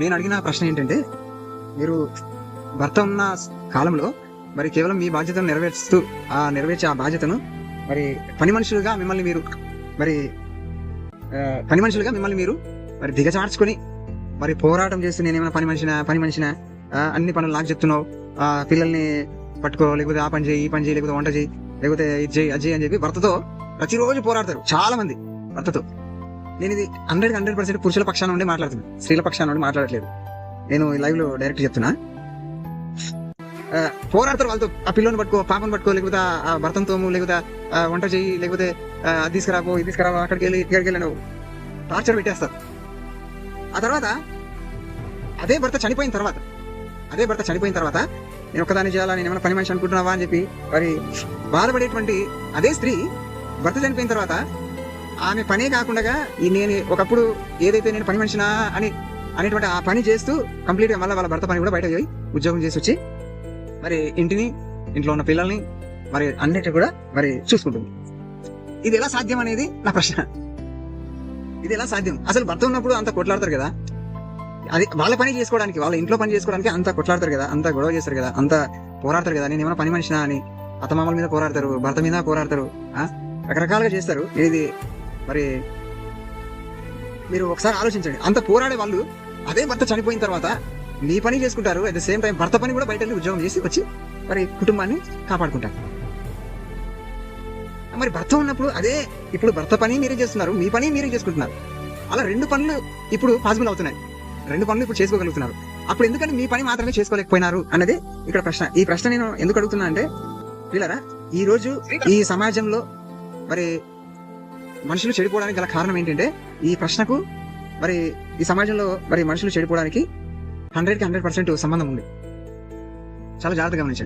నేను అడిగిన ప్రశ్న ఏంటంటే, మీరు భర్త ఉన్న కాలంలో మరి కేవలం మీ బాధ్యతను నెరవేర్చే ఆ బాధ్యతను మరి పని మనుషులుగా మిమ్మల్ని మీరు మరి దిగజార్చుకొని మరి పోరాటం చేస్తూ నేనేమైనా పని మనిషినా అన్ని పనులు నాకు చెప్తున్నావు, పిల్లల్ని పట్టుకో, లేకపోతే ఆ పని చేయి, ఈ పని చేయి, లేకపోతే వంట చేయి, లేకపోతే ఇది చేయి, అది చేయి అని చెప్పి భర్తతో ప్రతిరోజు పోరాడతారు చాలా మంది భర్తతో. నేను ఇది 100% పురుషుల పక్షాన ఉండి మాట్లాడుతున్నాను, స్త్రీల పక్షాన ఉండి మాట్లాడట్లేదు. నేను ఈ లైవ్ లో డైరెక్ట్ చెప్తున్నా. పోరాడతారు వాళ్ళతో, ఆ పిల్లని పట్టుకో, పాపను పట్టుకో, లేకపోతే ఆ భర్తను తోము, లేకపోతే వంట చేయి, లేకపోతే అది తీసుకురాపో, ఇది తీసుకురాపో, అక్కడికి వెళ్ళి నువ్వు టార్చర్ పెట్టేస్తారు. ఆ తర్వాత అదే భర్త చనిపోయిన తర్వాత నేను ఒక్కదాన్ని చేయాలా, నేను ఏమైనా పని మనిషి అనుకుంటున్నావా అని చెప్పి మరి బాధపడేటువంటి అదే స్త్రీ భర్త చనిపోయిన తర్వాత ఆమె పనే కాకుండా నేను ఒకప్పుడు ఏదైతే నేను పని మనిషినా అనేటువంటి ఆ పని చేస్తూ కంప్లీట్ గా మళ్ళీ వాళ్ళ భర్త పని కూడా బయట పోయి ఉద్యోగం చేసి వచ్చి మరి ఇంట్లో ఉన్న పిల్లల్ని మరి అన్నిటి కూడా మరి చూసుకుంటుంది. ఇది ఎలా సాధ్యం అనేది నా ప్రశ్న. ఇది ఎలా సాధ్యం? అసలు భర్త ఉన్నప్పుడు అంత కొట్లాడతారు కదా, అది వాళ్ళ పని చేసుకోవడానికి, వాళ్ళ ఇంట్లో పని చేసుకోవడానికి అంత కొట్లాడతారు కదా, అంత గొడవ చేస్తారు కదా, అంత పోరాడతారు కదా. నేను ఏమైనా పని మనిషినా అని అత్తమామల మీద పోరాడతారు, భర్త మీద పోరాడతారు, రకరకాలుగా చేస్తారు. ఇది మరి మీరు ఒకసారి ఆలోచించండి. అంత పోరాడే వాళ్ళు అదే భర్త చనిపోయిన తర్వాత మీ పని చేసుకుంటారు, అట్ ద సేమ్ టైం భర్త పని కూడా బయట వెళ్ళి ఉద్యోగం చేసి వచ్చి మరి కుటుంబాన్ని కాపాడుకుంటారు. మరి భర్త ఉన్నప్పుడు అదే, ఇప్పుడు భర్త పని మీరే చేస్తున్నారు, మీ పని మీరే చేసుకుంటున్నారు. అలా 2 పనులు ఇప్పుడు పాసిబుల్ అవుతున్నాయి, 2 పనులు ఇప్పుడు చేసుకోగలుగుతున్నారు. అప్పుడు ఎందుకని మీ పని మాత్రమే చేసుకోలేకపోయినారు అన్నది ఇక్కడ ప్రశ్న. ఈ ప్రశ్న నేను ఎందుకు అడుగుతున్నా అంటే, పిల్లరా, ఈ రోజు ఈ సమాజంలో మరి మనుషులు చెడిపోవడానికి గల కారణం ఏంటంటే, ఈ ప్రశ్నకు మరి ఈ సమాజంలో మరి మనుషులు చెడిపోవడానికి 100% సంబంధం ఉంది. చాలా జాగ్రత్తగా గమనించండి.